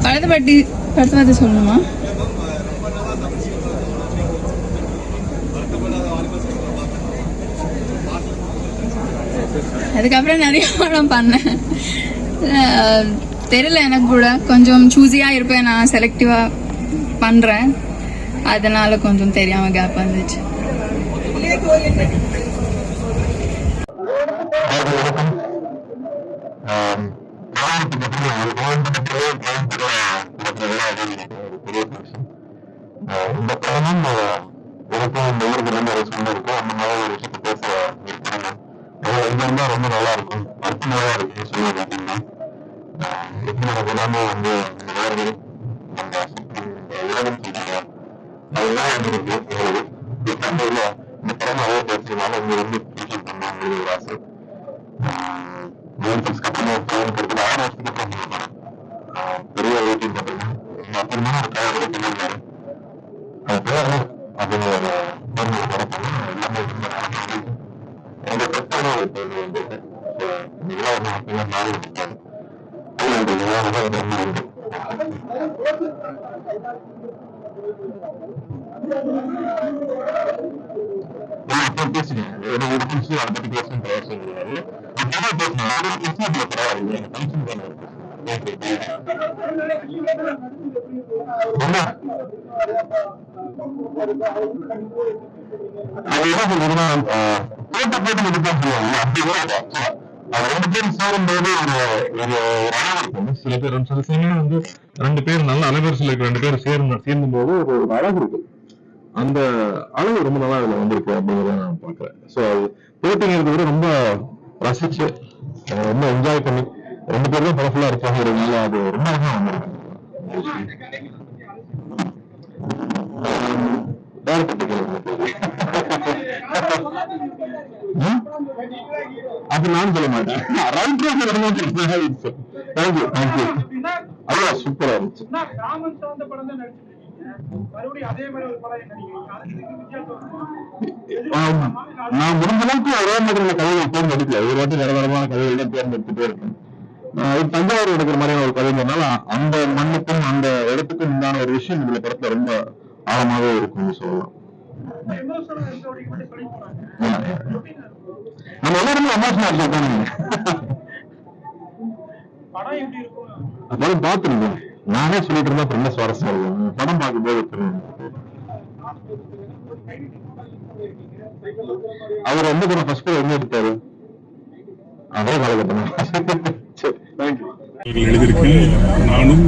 படத்தை பற்றி சொல்லணுமா? அதுக்கப்புறம் நிறைய படம் பண்ணேன். தெரியல, எனக்கு கூட கொஞ்சம் சூஸியாக இருப்பேன், நான் செலக்டிவாக பண்ணுறேன், அதனால கொஞ்சம் தெரியாமல் கேப் வந்துச்சு. இந்த படமும் எனக்கும் சொன்னிருக்கு. அந்த மாதிரி ஒரு விஷயத்த பேச இருக்காங்க. எங்க ரொம்ப நல்லா இருக்கும், அர்த்தமாக இருக்கு சொல்லியிருக்கீங்க. எப்படி எல்லாமே வந்து நேர்கள் அந்த உலகம் சொல்றாங்க அதெல்லாம் வந்து இருக்கு. தமிழ்ல இந்த படம் நிறைய பேசுறதுனால இங்க வந்து ப்ரீசென்ட் பண்ணாங்க ஒரு ஆசை. கப்பல் 6 வருஷத்துக்கு அப்புறம் பெரிய வெயிட்டிங் பார்த்தீங்கன்னா அப்புறமான ஒரு கதை பண்ணியிருந்தாரு. அது பேர் அது ஒரு படத்துல எல்லாமே என்னோட பெற்றான ஒரு கேள்வி வந்துருக்கு. இதெல்லாம் அப்படின்னா மாறி இருக்காது. பேசுங்க ஒரு நிமிஷம் அதை பத்தி பேசணும் பிரயோசனம் கிடையாது. பேசணும் பரவாயில்லை. அது என்ன சொல்றதுன்னா ரெண்டு பேரும் சேரும்போது ஒரு அழகு இருக்கும். சில பேர் சில சமயம் வந்து ரெண்டு பேர் நல்ல அலைவரிசையில் இருக்க ரெண்டு பேரும் சேர்ந்தும் போது ஒரு அழகு இருக்கு. அந்த அழகு ரொம்ப நல்லா இதுல வந்திருக்கு அப்படிங்கிறத நான் பாக்குறேன். ஸோ அது போட்டிங்கிறத விட ரொம்ப ரசிச்சு ரொம்ப என்ஜாய் பண்ணி ரெண்டு பேரும் தான் பவர்ஃபுல்லா இருக்காங்கிறதுனால அது ரொம்ப அழகா வந்திருக்கு. அது நான் சொல்ல மாட்டேன். அதான் சூப்பரா இருந்துச்சு. நான் முடிஞ்ச அளவுக்கு ஒரே மாதிரியான கதைகள் தேர்ந்தெடுக்கல. ஒரு வாட்டி நிரந்தரமான கதைகள் தான் தேர்ந்தெடுத்துட்டே இருக்கேன். தஞ்சாவூர் எடுக்கிற மாதிரியான ஒரு கதைங்கிறதுனால அந்த மண்ணுக்கும் அந்த இடத்துக்கும் உண்டான ஒரு விஷயம் இதுல படத்துல ரொம்ப ஆழமாவே இருக்கும்னு சொல்லலாம். நம்ம எல்லாருமே எமோஷனல் இருக்காங்க. படம் பார்த்துருந்தேன், நானே சொல்லிட்டு இருந்தா என்ன சுவாரஸ்யம் இருக்கும் படம் பார்க்கும்போது. அவர் எந்த படம் ஃபர்ஸ்ட் எங்க எடுத்தாரு அதே காலகட்டம் எழுதியிருக்கேன். நானும்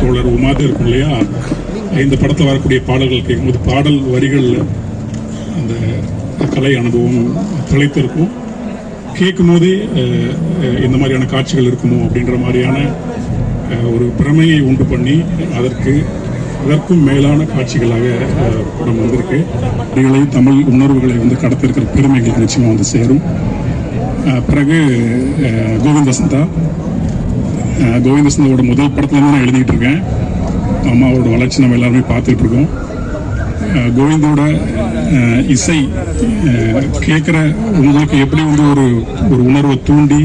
தோழர் உமாதே இருக்கும் இல்லையா, இந்த படத்தில் வரக்கூடிய பாடல்கள் கேட்கும்போது பாடல் வரிகள் அந்த கலை அனுபவம் திளைத்திருக்கும். கேட்கும்போதே இந்த மாதிரியான காட்சிகள் இருக்குமோ அப்படின்ற மாதிரியான ஒரு பிரமையை உண்டு பண்ணி அதற்கும் மேலான காட்சிகளாக படம் வந்திருக்கு. இதுகளை தமிழ் உணர்வுகளை வந்து கடத்திருக்கிற பெருமைகள் நிச்சயமாக வந்து சேரும். பிறகு கோவிந்த் வசந்தாவோட முதல் படத்துலேருந்து நான் எழுதிக்கிட்டு இருக்கேன். அம்மாவோட வளர்ச்சி நம்ம எல்லாருமே பார்த்துட்டு இருக்கோம். கோவிந்தோட இசை கேட்குற உங்களுக்கு எப்படி வந்து ஒரு உணர்வை தூண்டி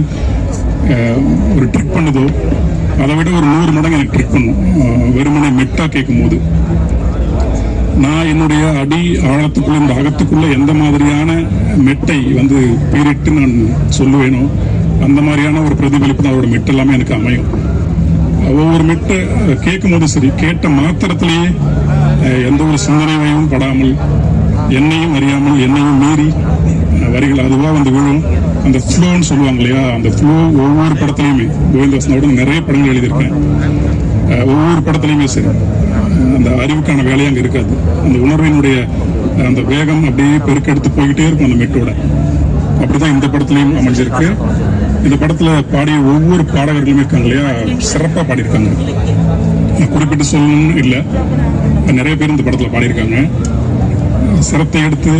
ஒரு ட்ரிக் பண்ணுதோ அதை விட ஒரு 100 மடங்கு எனக்கு ட்ரிக் பண்ணும். வெறுமனை மெட்டா கேட்கும் போது நான் என்னுடைய அடி ஆழத்துக்குள்ள இந்த அகத்துக்குள்ள எந்த மாதிரியான மெட்டை வந்து பீரிட்டு நான் சொல்லுவேனோ அந்த மாதிரியான ஒரு பிரதிபலிப்பு தான் அவரோட மெட்டு எல்லாமே எனக்கு அமையும். ஒவ்வொரு மெட்டை கேட்கும் போது சரி, கேட்ட மாத்திரத்திலேயே எந்த ஒரு சிந்தனையும் படாமல் என்னையும் அறியாமல் என்னையும் மீறி வரிகள் அதுவா வந்து விழும். அந்த ஃப்ளோன்னு சொல்லுவாங்க இல்லையா, அந்த ஃப்ளோ ஒவ்வொரு படத்துலையுமே கோவிந்தவாசனோட நிறைய படங்கள் எழுதியிருக்கேன். ஒவ்வொரு படத்துலையுமே சரி, அந்த அறிவுக்கான வேலையை அங்கே இருக்காது. அந்த உணர்வினுடைய அந்த வேகம் அப்படியே பெருக்கெடுத்து போய்கிட்டே இருக்கும் அந்த மெட்டோட. அப்படிதான் இந்த படத்துலையும் அமைஞ்சிருக்கு. இந்த படத்துல பாடிய ஒவ்வொரு பாடகர்களுமே இருக்காங்க இல்லையா, சிறப்பா பாடியிருக்காங்க. குறிப்பிட்டு சொல்லணும்னு இல்லை, நிறைய பேர் இந்த படத்துல பாடியிருக்காங்க. சிரத்தை எடுத்து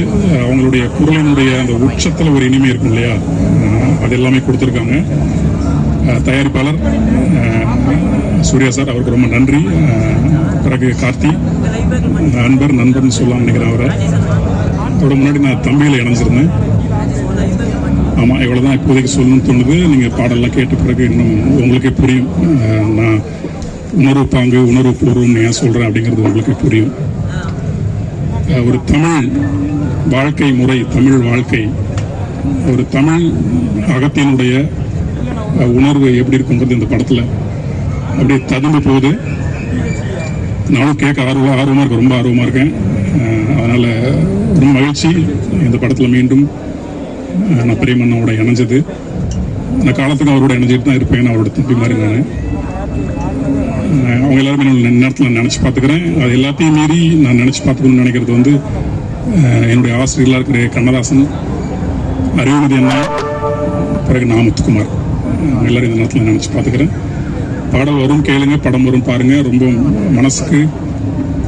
அவங்களுடைய குரலினுடைய அந்த உச்சத்துல ஒரு இனிமை இருக்கும் இல்லையா, அது எல்லாமே கொடுத்துருக்காங்க. தயாரிப்பாளர் சூர்யா சார், அவருக்கு ரொம்ப நன்றி. பிறகு கார்த்தி நண்பர்னு சொல்லலாம் நினைக்கிறேன். அதோட முன்னாடி நான் தம்பியில் இணைஞ்சிருந்தேன். ஆமாம், இவ்வளோதான் இப்போதைக்கு சொல்லணும்னு தோணுது. நீங்கள் பாடலாம் கேட்ட பிறகு இன்னும் உங்களுக்கே புரியும். நான் உணர்வு பாங்கு உணர்வு பூர்வம் ஏன் சொல்கிறேன் அப்படிங்கிறது உங்களுக்கு புரியும். ஒரு தமிழ் வாழ்க்கை முறை, தமிழ் வாழ்க்கை, ஒரு தமிழ் அகத்தினுடைய உணர்வு எப்படி இருக்குங்கிறது இந்த படத்தில் அப்படியே ததும்பு போகுது. நானும் கேட்க ஆர்வமாக இருக்கேன், ரொம்ப ஆர்வமாக இருக்கேன். அதனால் ரொம்ப மகிழ்ச்சி இந்த படத்தில் மீண்டும் நான் பெரியமண்ணாவோட இணைஞ்சது. அந்த காலத்துக்கு அவரோட இணைஞ்சிட்டு தான் இருப்பேன். அவரோட தம்பி மாதிரி நான். அவங்க எல்லாருமே நேரத்தில் நான் நினச்சி பார்த்துக்கிறேன். அது எல்லாத்தையும் மீறி நான் நினச்சி பார்த்துக்கணும்னு நினைக்கிறது வந்து என்னுடைய ஆசிரியர்களாக இருக்கிற கண்ணதாசன், அறிவுமதி அண்ணா, பிறகு நான் முத்துக்குமார், அவங்க எல்லாரும் இந்த நேரத்தில் நினச்சி பார்த்துக்கிறேன். பாடல் வரும் கேளுங்க, படம் வரும் பாருங்க. ரொம்ப மனசுக்கு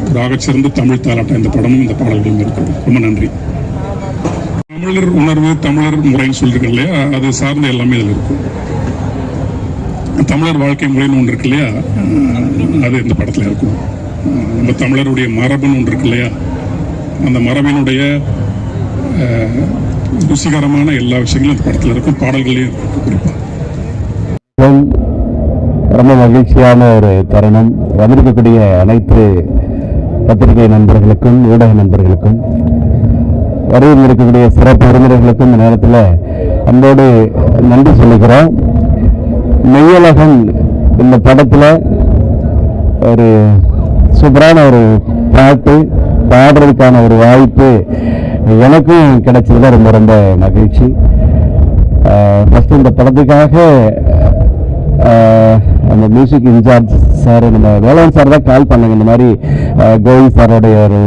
ஒரு ஆகச்சிறந்த தமிழ் தாலாட்டம் இந்த படமும் இந்த பாடல்களும் இருக்குது. ரொம்ப நன்றி. தமிழர் உணர்வு, தமிழர் முறைன்னு சொல்லிருக்கு இல்லையா, அது சார்ந்த எல்லாமே இதில் இருக்கும். தமிழர் வாழ்க்கை முறைன்னு ஒன்று இருக்கு இல்லையா, அது இந்த படத்தில் இருக்கும். நம்ம தமிழருடைய மரபுன்னு ஒன்று இருக்கு இல்லையா, அந்த மரபினுடைய ருசிகரமான எல்லா விஷயங்களும் இந்த படத்தில் இருக்கும், பாடல்களையும் இருக்கும். குறிப்பாக ரொம்ப மகிழ்ச்சியான ஒரு தருணம். வந்திருக்கக்கூடிய அனைத்து பத்திரிகை நண்பர்களுக்கும் ஊடக நண்பர்களுக்கும் வரையில் இருக்கக்கூடிய சிறப்பு விருந்தினர்களுக்கும் இந்த நேரத்தில் அன்போடு நன்றி சொல்லுகிறோம். மெய்யழகன் இந்த படத்தில் ஒரு சூப்பரான ஒரு பாட்டு பாடுறதுக்கான ஒரு வாய்ப்பு எனக்கும் கிடைச்சதுல ரொம்ப ரொம்ப மகிழ்ச்சி. ஃபர்ஸ்ட் இந்த படத்துக்காக அந்த மியூசிக் இன்சார்ஜ் சார், நம்ம வேளாண் சார் தான் கால் பண்ணாங்க. இந்த மாதிரி கோவிந்த் சாரோடைய ஒரு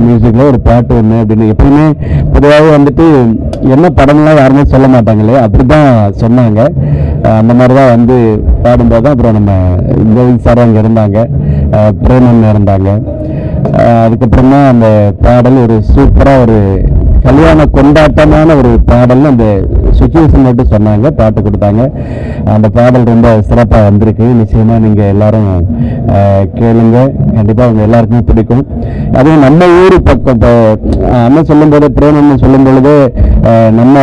மியூசிக்கில் ஒரு பாட்டு ஒன்று அப்படின்னு. எப்பயுமே பொதுவாக வந்துட்டு என்ன படம்லாம் யாருமே சொல்ல மாட்டாங்களே, அப்படி தான் சொன்னாங்க. அந்த மாதிரி தான் வந்து பாடும்போது தான் அப்புறம் நம்ம கோவிந்த் சார் அங்கே இருந்தாங்க, பிரேமன் இருந்தாங்க. அதுக்கப்புறம் தான் அந்த பாடல் ஒரு சூப்பராக ஒரு கல்யாண கொண்டாட்டமான ஒரு பாடல்னு அந்த சுச்சுவேஷன் மட்டும் சொன்னாங்க, பாட்டு கொடுத்தாங்க. அந்த பாடல் ரொம்ப சிறப்பாக வந்திருக்கு. நிச்சயமாக நீங்கள் எல்லாரும் கேளுங்க, கண்டிப்பாக அவங்க எல்லாருக்குமே பிடிக்கும். அதுவும் நம்ம ஊர் பக்கம் இப்போ அண்ணன் சொல்லும்போது, பிரேமன் சொல்லும் பொழுது நம்ம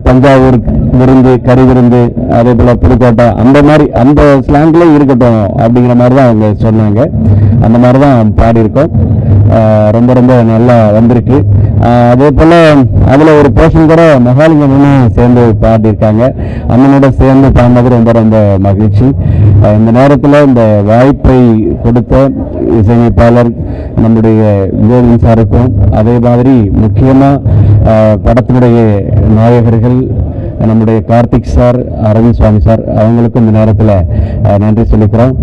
தஞ்சாவூர் விருந்து, கறி விருந்து, அதே போல் புதுக்கோட்டை, அந்த மாதிரி அந்த ஸ்லாங்லேயே இருக்கட்டும் அப்படிங்கிற மாதிரி தான் அவங்க சொன்னாங்க. அந்த மாதிரி தான் பாடியிருக்கோம். ரொம்ப ரொம்ப நல்லா வந்திருக்கு. அதே போல் அதில் ஒரு போர்ஷன் கூட மகாலிங்கமும் சேர்ந்து பாடியிருக்காங்க. அண்ணனோட சேர்ந்து பாடினது ரொம்ப ரொம்ப மகிழ்ச்சி. இந்த நேரத்தில் இந்த வாய்ப்பை கொடுத்த இசையமைப்பாளர் நம்முடைய கோவிந்த் சாருக்கும், அதே மாதிரி முக்கியமாக படத்தினுடைய நாயகர்கள் நம்முடைய கார்த்திக் சார், அரவிந்த் சுவாமி சார், அவங்களுக்கும் இந்த நேரத்தில் நன்றி சொல்லிக்கிறோம்.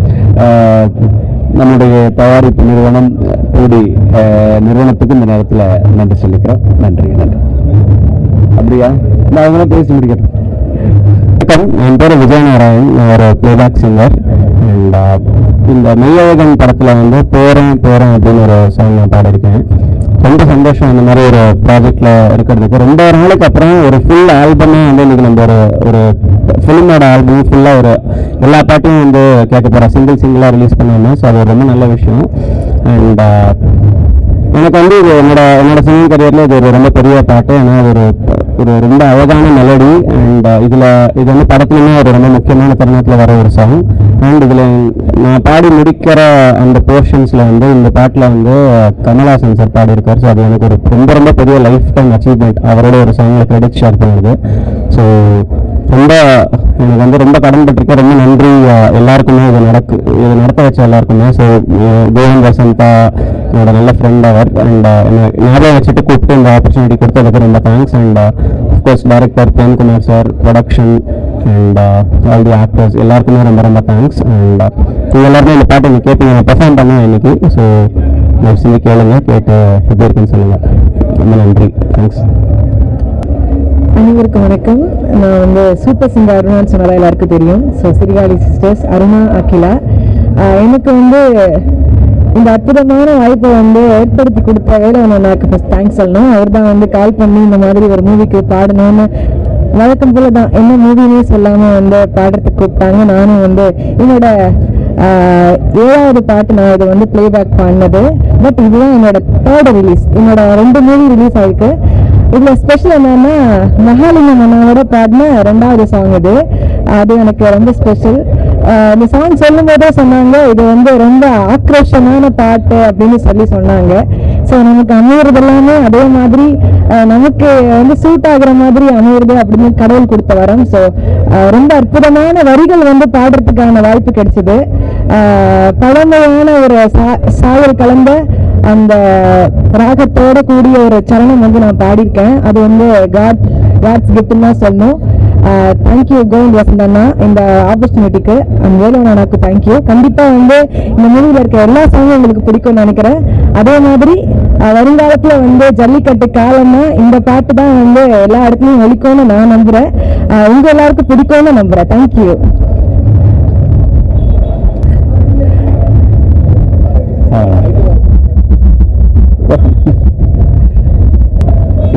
நம்முடைய தயாரிப்பு நிறுவனம் கூடி நிறுவனத்துக்கு இந்த நேரத்தில் நன்றி சொல்லிக்கிறோம். நன்றி நன்றி. அப்படியா, நான் அவங்களாம் பேசி முடிக்கிறேன். வணக்கம், என் பேர் விஜயநாராயண். நான் ஒரு பிளேபேக் சிங்கர். அண்ட் இந்த மெய்யழகன் படத்தில் வந்து போகிறேன் அப்படின்னு ஒரு சாங் நான் பாடியிருக்கேன். ரொம்ப சந்தோஷம் இந்த மாதிரி ஒரு ப்ராஜெக்டில் இருக்கிறதுக்கு. ரொம்ப நாளுக்கு அப்புறம் ஒரு ஃபுல் ஆல்பமே வந்து இன்றைக்கி நம்ம ஒரு ஃபிலிமோட ஆல்பம் ஃபுல்லாக ஒரு எல்லா பாட்டையும் வந்து கேட்க போகிறோம், சிங்கிளாக ரிலீஸ் பண்ணுவோம். ஸோ அது ரொம்ப நல்ல விஷயம். அண்ட் எனக்கு வந்து இது என்னோட சிங்கிங் கரியரில் இது ஒரு ரொம்ப பெரிய பாட்டு. ஏன்னா அது ஒரு ரொம்ப அழகான மெலடி. அண்ட் இது வந்து படத்துலையுமே ஒரு ரொம்ப முக்கியமான தருணத்தில் வர ஒரு சாங். அண்ட் இதில் நான் பாடி முடிக்கிற அந்த போர்ஷன்ஸில் வந்து இந்த பாட்டில் வந்து கமல்ஹாசன் சார் பாடியிருக்கார். ஸோ அது எனக்கு ஒரு ரொம்ப ரொம்ப பெரிய லைஃப் டைம் அச்சீவ்மெண்ட், அவரோட ஒரு சாங்கில் கிரெடிட் ஷேர் பண்ணுறது. ஸோ ரொம்ப எனக்கு வந்து ரொம்ப கடன்பட்டிருக்கேன். ரொம்ப நன்றி எல்லாருக்குமே, இது நடத்த வச்ச எல்லாருக்குமே. ஸோ கோவிந்த் வசந்தா என்னோட நல்ல ஃப்ரெண்ட் அவர். அண்ட் ஞாபகம் வச்சுட்டு கூப்பிட்டு இந்த ஆப்பர்ச்சுனிட்டி கொடுத்ததுக்கு ரொம்ப thanks. And of course director Premkumar sir, production and all the actors எல்லாருக்குமே ரொம்ப ரொம்ப தேங்க்ஸ். அண்ட் நீங்கள் எல்லாருமே இந்த பாட்டை நீங்கள் கேட்பீங்க, பெர்ஃபார்ம் பண்ணுவேன் இன்னைக்கு. ஸோ நெக்ஸ்ட் கேளுங்க, கேட்டு எப்படி இருக்குன்னு சொல்லுங்கள். ரொம்ப நன்றி, தேங்க்ஸ். அனைவருக்கும் வணக்கம். நான் வந்து சூப்பர் சிங்கர் அருணான்னு சொன்னதா எல்லாருக்கும் தெரியும். ஸோ சிறுகாலி சிஸ்டர்ஸ் அருணா, அகிலா. எனக்கு வந்து இந்த அற்புதமான வாய்ப்பை வந்து ஏற்படுத்தி கொடுத்த வேலைவண்ணாக்கு ஃபர்ஸ்ட் தேங்க்ஸ் சொல்லணும். அவர் தான் வந்து கால் பண்ணி இந்த மாதிரி ஒரு மூவிக்கு பாடணும்னு வழக்கம் போல தான் என்ன மூவினே சொல்லாமல் வந்து பாடுறதுக்கு கூப்பிட்டாங்க. நானும் வந்து என்னோட 7வது பாட்டு நான் இது வந்து பிளேபேக் பாடினது. பட் இதுதான் என்னோட 3rd ரிலீஸ். என்னோட 2 மூவி ரிலீஸ் ஆயிருக்கு. இதில் ஸ்பெஷல் என்னன்னா மகாலிங்கம் அண்ணாவோட பாடின 2வது சாங் இது. அது எனக்கு ரொம்ப ஸ்பெஷல். இந்த சாங் சொல்லும் போதே சொன்னாங்க இது வந்து ரொம்ப ஆக்ரோஷமான பாட்டு அப்படின்னு சொன்னாங்க. ஸோ நமக்கு அமையிறது எல்லாமே அதே மாதிரி நமக்கு வந்து சூட் ஆகுற மாதிரி அமையிறது அப்படின்னு கடவுள் கொடுத்த வரம். ஸோ ரொம்ப அற்புதமான வரிகள் வந்து பாடுறதுக்கான வாய்ப்பு கிடைச்சது. பழமையான ஒரு சாயல் கலந்த அந்த ராகத்தோட கூடிய ஒரு சரணம் வந்து நான் பாடியிருக்கேன். அது வந்து காட்ஸ் கிஃப்ட்னு தான் சொல்லணும். தேங்க்யூ கோவிந்த் வசந்தண்ணா இந்த ஆப்பர்ச்சுனிட்டிக்கு. அந்த வேலை எனக்கு தேங்க்யூ. கண்டிப்பா வந்து இந்த மூவில இருக்க எல்லா சாங்கும் உங்களுக்கு பிடிக்கும்னு நினைக்கிறேன். அதே மாதிரி வருங்காலத்துல வந்து ஜல்லிக்கட்டு காலமா இந்த பாட்டு தான் வந்து எல்லா இடத்துலயும் ஒலிக்கும்னு நான் நம்புறேன். உங்க எல்லாருக்கும் பிடிக்கும்னு நம்புறேன். தேங்க்யூ.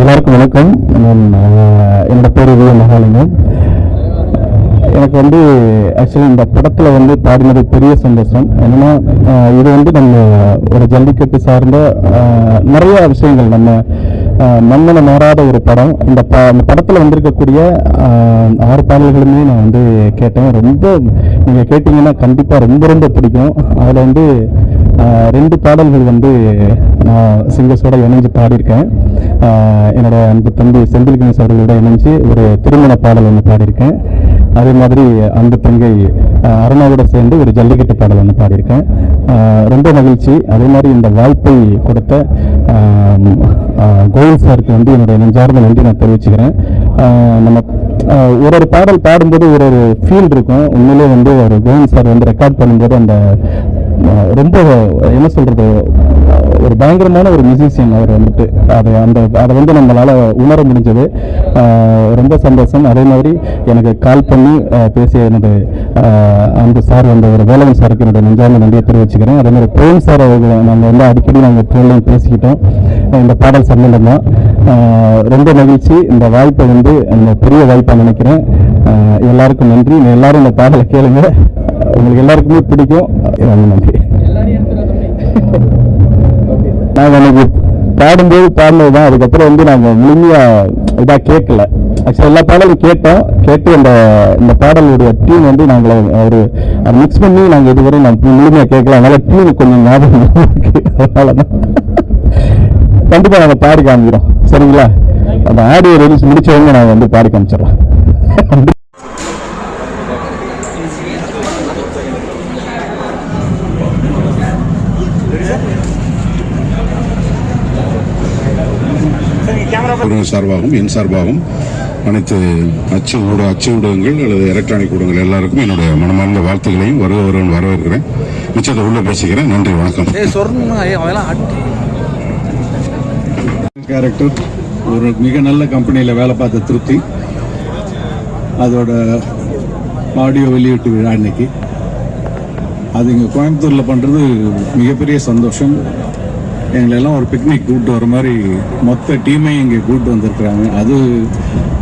எல்லாருக்கும் வணக்கம். என்னோட பேர் வி மகாலிங்கம். எனக்கு வந்து ஆக்சுவலி இந்த படத்தில் வந்து பாடினது பெரிய சந்தோஷம். என்னன்னா இது வந்து நம்ம ஒரு ஜல்லிக்கட்டு சார்ந்த நிறைய விஷயங்கள் நம்ம மண்ணனை மாறாத ஒரு படம். இந்த படத்தில் வந்திருக்கக்கூடிய 6 பாடல்களுமே நான் வந்து கேட்டேன். ரொம்ப நீங்கள் கேட்டிங்கன்னா கண்டிப்பாக ரொம்ப ரொம்ப பிடிக்கும். அதில் வந்து 2 பாடல்கள் வந்து நான் சிங்கர்ஸோட இணைஞ்சு பாடியிருக்கேன். என்னோட அன்பு தம்பி செந்தில் கணேஷ் அவர்களோட இணைஞ்சு ஒரு திருமண பாடல் ஒன்று பாடியிருக்கேன். அதே மாதிரி அன்பு தங்கை அருணாவோட சேர்ந்து ஒரு ஜல்லிக்கட்டு பாடல் ஒன்று பாடியிருக்கேன். ரொம்ப மகிழ்ச்சி. அதே மாதிரி இந்த வாய்ப்பை கொடுத்த கோவில் சாருக்கு வந்து என்னுடைய நெஞ்சார்ந்த நன்றி நான் தெரிவிச்சுக்கிறேன். நம்ம ஒரு பாடல் பாடும்போது ஒரு ஃபீல் இருக்கும். உண்மையிலே வந்து ஒரு கோவில் சார் வந்து ரெக்கார்ட் பண்ணும்போது அந்த ரொம்ப என்ன சொல்றது ஒரு பயங்கரமான ஒரு மியூசிஷியன் அவர் வந்துட்டு அதை வந்து நம்மளால உணர முடிஞ்சது. ரொம்ப சந்தோஷம். அதே மாதிரி எனக்கு கால் பண்ணி பேசிய எனது அந்த சார் வந்து ஒரு வேலவன் சாருக்கு என்னோட நெஞ்சார்ந்த நன்றியை தெரிவிச்சுக்கிறேன். அதே மாதிரி பிரேம் சார் அவர்களை நாங்கள் வந்து அடிக்கடி நாங்கள் ஃபோன்லையும் பேசிக்கிட்டோம் இந்த பாடல் சம்பந்தமாக. ரொம்ப மகிழ்ச்சி. இந்த வாய்ப்பை வந்து இந்த பெரிய வாய்ப்பாக நினைக்கிறேன். எல்லாருக்கும் நன்றி. எல்லாரும் இந்த பாடலை கேளுங்க. உங்களுக்கு எல்லாருக்குமே பிடிக்கும். நன்றி. நாங்கள் எனக்கு பாடும்போது பாடினது தான். அதுக்கப்புறம் வந்து நாங்கள் முழுமையாக இதாக கேட்கல. ஆக்சுவலாக எல்லா பாடலும் கேட்டு இந்த பாடலுடைய டியூன் வந்து நாங்கள் ஒரு மிக்ஸ் பண்ணி நாங்கள் இதுவரை முழுமையாக கேட்கல. அதனால டியூன் கொஞ்சம் ஞாபகம் இருக்கு. அதனால தான் கண்டிப்பாக நாங்கள் பாடி காமிக்கிறோம். சரிங்களா? அந்த ஆடியோ ரிலீஸ் முடிச்சவங்க நாங்கள் வந்து பாடி காமிச்சிடலாம். சார்பாகவும் என் சார்பாகவும் அனைத்து அச்சு ஊடகங்கள் அல்லது எலக்ட்ரானிக் ஊடகங்கள் எல்லாருக்கும் என்னுடைய மனமார்ந்த வாழ்த்துக்களையும் வரவேற்கிறேன். மிச்சத்தை உள்ள பேசிக்கிறேன். நன்றி, வணக்கம். கேரக்டர் ஒரு மிக நல்ல கம்பெனியில் வேலை பார்த்த திருப்தி. அதோட ஆடியோ வெளியீட்டு விழா இன்னைக்கு. அது இங்கே கோயம்புத்தூரில் பண்ணுறது மிகப்பெரிய சந்தோஷம். எங்களெல்லாம் ஒரு பிக்னிக் கூப்பிட்டு வர மாதிரி மொத்த டீமையும் இங்கே கூப்பிட்டு வந்திருக்கிறாங்க. அது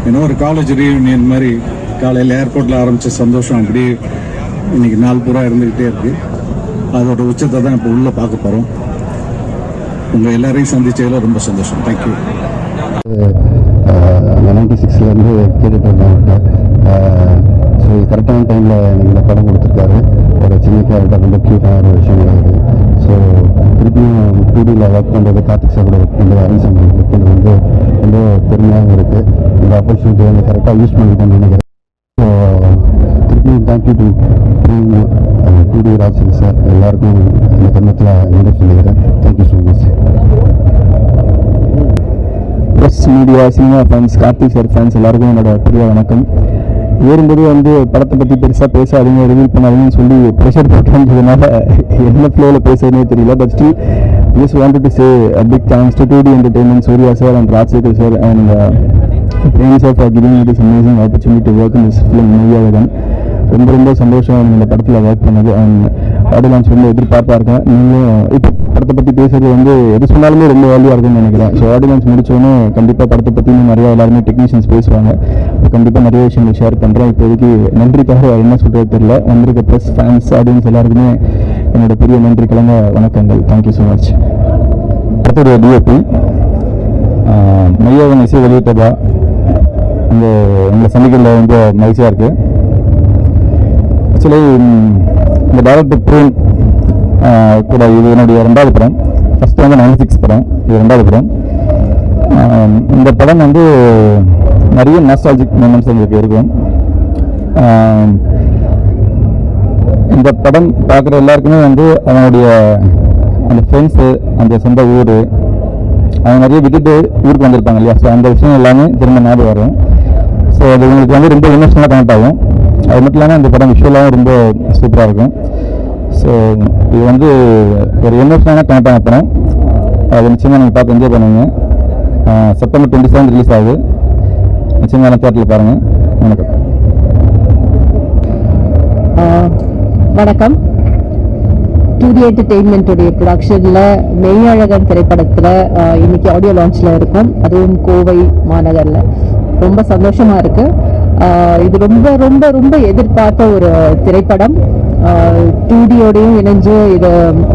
இன்னும் ஒரு காலேஜ் ரீயூனியன் மாதிரி காலையில் ஏர்போர்ட்டில் ஆரம்பித்த சந்தோஷம் அப்படியே இன்னைக்கு நாள் பூரா இருந்துக்கிட்டே இருக்குது. அதோட உச்சத்தை தான் இப்போ உள்ளே பார்க்க போகிறோம். உங்கள் எல்லாரையும் சந்திச்சதில் ரொம்ப சந்தோஷம். தேங்க்யூ. 96லேருந்து கேட்டுட்டு இருந்தாங்க. ஸோ கரெக்டான டைமில் எனக்கு இந்த படம் கொடுத்துருக்காரு. ஒரு சின்ன கேரக்டர் ரொம்ப க்யூட்டான ஒரு விஷயம் இருக்குது. ஸோ திருப்பியும் டிவியில் ஒர்க் பண்ணுறது கார்த்திக் சார் கூட ஒர்க் பண்ணுறது அரேஞ்ச் பண்ணுறது வந்து ரொம்ப பெருமையாகவும் இருக்குது. இந்த ஆப்பர்ச்சுனிட்டி வந்து கரெக்டாக யூஸ் பண்ணிக்கிட்டேன்னு நினைக்கிறேன். ஸோ திருப்பியும் thank you to DD Rajsekar sir. எல்லாருக்கும் இந்த தருணத்தில் நன்றி சொல்லிக்கிறேன். Thank you so much. Press media cinema fans Karthik sir fans எல்லாருக்கும் என்னோட பெரிய வணக்கம். ஏறும்போது வந்து படத்தை பற்றி பெருசாக பேசாதீங்க, ரிவீல் பண்ணாதீங்கன்னு சொல்லி ப்ரெஷர் போட்டுறதுனால என்ன ஃப்ளோவில் பேசுறதுனே தெரியல. But still just wanted to say a big thanks to 2D Entertainment, Surya sir and Rajsekhar sir and Prem sir for giving me this amazing opportunity to work in this film Mayyavan. ரொம்ப சந்தோஷம் இந்த படத்தில் work பண்ணது. And audio launch ரொம்ப எதிர்பார்ப்பாக இருக்கேன். நீங்களும் இப்போ படத்தை பற்றி பேசுறது வந்து எது சொன்னாலுமே ரொம்ப வேல்யூவாக இருக்கும்னு நினைக்கிறேன். ஸோ ஆடியோ லான்ச் முடிச்சோன்னே கண்டிப்பாக படத்தை பற்றி நிறையா எல்லாருமே டெக்னீஷியன்ஸ் பேசுவாங்க. கண்டிப்பாக நிறைய விஷயங்கள் ஷேர் பண்ணுறேன். இப்போதைக்கு நன்றிக்காக என்ன சொல்கிறது தெரியல. வந்திருக்க ப்ரெஸ் ஃபேன்ஸ் ஆடியன்ஸ் எல்லாருக்குமே என்னோட பெரிய நன்றி கலந்த வணக்கங்கள். Thank you so much. படத்துடைய டிஓபி மையாவன் இசை வெளியிட்டதா எங்களை சந்திக்கிறதுல ரொம்ப மகிழ்ச்சியாக இருக்குது. ஆக்சுவலி இந்த டைரக்டர் பிரேம் கூட இது என்னுடைய 2வது படம். ஃபர்ஸ்ட் வந்து 96 படம், இது 2வது படம். இந்த படம் வந்து நிறைய நாஸ்டாலஜிக் மூமெண்ட்ஸ் எங்களுக்கு இருக்கும். இந்த படம் பார்க்குற எல்லாருக்குமே வந்து அவனுடைய அந்த ஃப்ரெண்ட்ஸு, அந்த சொந்த ஊர், அவங்க நிறைய விட்டுட்டு ஊருக்கு வந்திருப்பாங்க இல்லையா. ஸோ அந்த விஷயம் எல்லாமே திரும்ப ஞாபகம் வரும். ஸோ அது உங்களுக்கு வந்து ரொம்ப எமோஷனலாக கனெக்ட் ஆகும். அது மட்டும் இல்லாமல் இந்த படம் விஷுவலாகவும் ரொம்ப சூப்பராக இருக்கும். ஸோ இது வந்து ஒரு எமோஷனலான கனெக்ட் ஆன படம். அது நிச்சயமாக நீங்கள் பார்த்து என்ஜாய் பண்ணுவீங்க. செப்டம்பர் 27 ரிலீஸ் ஆகுது. நிச்சயமாக தேட்டரில் பாருங்கள். வணக்கம். வணக்கம். 2D என்டர்டெயின்மெண்ட்டுடைய ப்ரொடக்ஷனில் மெய்யழகன் திரைப்படத்தில் இன்னைக்கு ஆடியோ லான்ச்சில் இருக்கும். அதுவும் கோவை மாநகரில். ரொம்ப சந்தோஷமாக இருக்குது. இது ரொம்ப ரொம்ப ரொம்ப எதிர்பார்த்த ஒரு திரைப்படம். 2Dயோடையும் இணைஞ்சு இது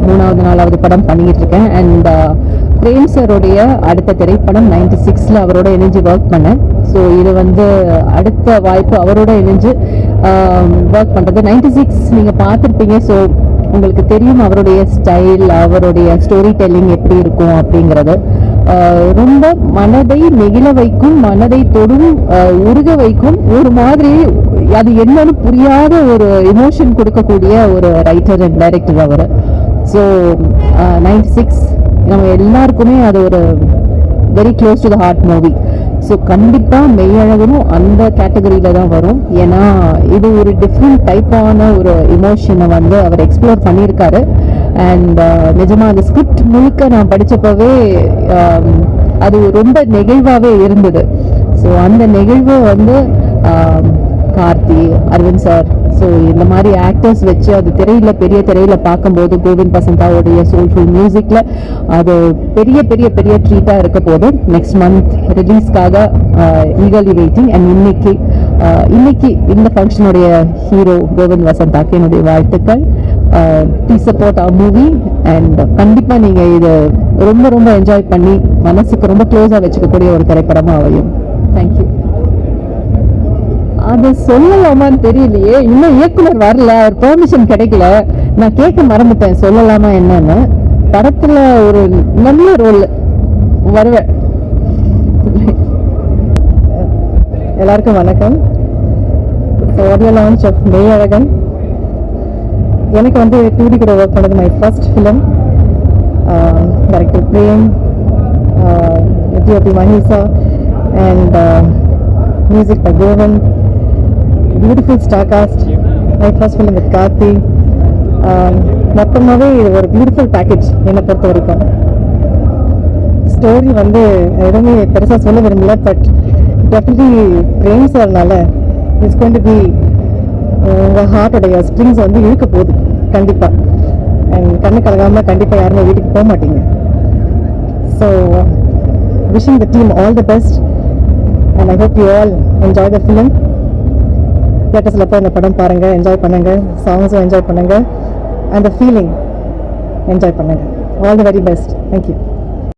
3வது 4வது படம் பண்ணிக்கிட்டு இருக்கேன். அண்ட் பிரேம் சரோடைய அடுத்த திரைப்படம் 96ல் அவரோட இணைஞ்சு ஒர்க் பண்ணேன். ஸோ இது வந்து அடுத்த வாய்ப்பு அவரோட இணைஞ்சு ஒர்க் பண்ணுறது. 96 நீங்கள் பார்த்துருப்பீங்க. ஸோ உங்களுக்கு தெரியும் அவருடைய ஸ்டைல், அவருடைய ஸ்டோரி டெல்லிங் எப்படி இருக்கும் அப்படிங்கிறது. ரொம்ப மனதை நெகிழ வைக்கும், மனதை தொடும், உருக வைக்கும், ஒரு மாதிரி அது என்னன்னு புரியாத ஒரு எமோஷன் கொடுக்கக்கூடிய ஒரு ரைட்டர் அண்ட் டைரக்டர் அவர். ஸோ 96 நம்ம எல்லாருக்குமே அது ஒரு very close to the heart movie. So கண்டிப்பாக மெய்யழகனும் அந்த கேட்டகரியில் தான் வரும். ஏன்னா இது ஒரு டிஃப்ரெண்ட் டைப்பான ஒரு இமோஷனை வந்து அவர் எக்ஸ்ப்ளோர் பண்ணியிருக்காரு. அண்ட் நிஜமாக அந்த ஸ்கிரிப்ட் முழுக்க நான் படித்தப்பவே அது ரொம்ப நெகிழ்வாகவே இருந்தது. ஸோ அந்த நிகழ்வு வந்து கார்த்தி, அரவிந்த் சார், ஸோ இந்த மாதிரி ஆக்டர்ஸ் வச்சு அது திரையில் பெரிய திரையில் பார்க்கும்போது கோவிந்த் வசந்தாவுடைய சோல்ஃபுல் மியூசிக்கில் அது பெரிய பெரிய பெரிய ட்ரீட்டாக இருக்க போது. நெக்ஸ்ட் மந்த் ரிலீஸ்க்காக ஈகர்லி வெயிட்டிங். அண்ட் இன்னைக்கு இந்த ஃபங்க்ஷனுடைய ஹீரோ கோவிந்த் வசந்தாக்கு என்னுடைய வாழ்த்துக்கள். ப்ளீஸ் சப்போர்ட் அவர் மூவி. அண்ட் கண்டிப்பாக நீங்கள் இது ரொம்ப ரொம்ப என்ஜாய் பண்ணி மனசுக்கு ரொம்ப க்ளோஸாக வச்சுக்கக்கூடிய ஒரு திரைப்படமாக அமையும். தேங்க்யூ. அது சொல்லலாமான்னு தெரியலையே, இன்னும் இயக்குனர் வரல, அவர் பெர்மிஷன் கிடைக்கல. நான் கேட்க மறந்துட்டேன் சொல்லலாமா என்னன்னு. படத்துல ஒரு நல்ல ரோல் வருவேன். எல்லாருக்கும் வணக்கம். Audio launch of Meiyazhagan. எனக்கு வந்து 2D கூட ஒர்க் பண்ணது my first film. Director Prem, DOP Mahisa, and music by Govind. Beautiful star cast. My first film with Karthi. மொத்தமாகவே இது ஒரு பியூட்டிஃபுல் பேக்கேஜ் என்னை பொறுத்த வரைக்கும். ஸ்டோரி வந்து எதுவுமே பெருசாக சொல்ல விரும்பல. பட் டெஃபினெட்லி பிரேம் சார்னால இட்ஸ் கோயிங் டு பி உங்கள் ஹார்ட்டோடைய ஸ்ப்ரிங்ஸ் வந்து இழுக்க போகுது கண்டிப்பாக. அண்ட் கண்ணு கலகாமல் கண்டிப்பாக யாருமே வீட்டுக்கு போக மாட்டீங்க. So wishing the team all the best. And I hope you all enjoy the film. தியேட்டர்ஸில் போய் இந்த படம் பாருங்கள், என்ஜாய் பண்ணுங்கள், சாங்ஸும் என்ஜாய் பண்ணுங்கள், அந்த ஃபீலிங் என்ஜாய் பண்ணுங்கள். All the very best. Thank you.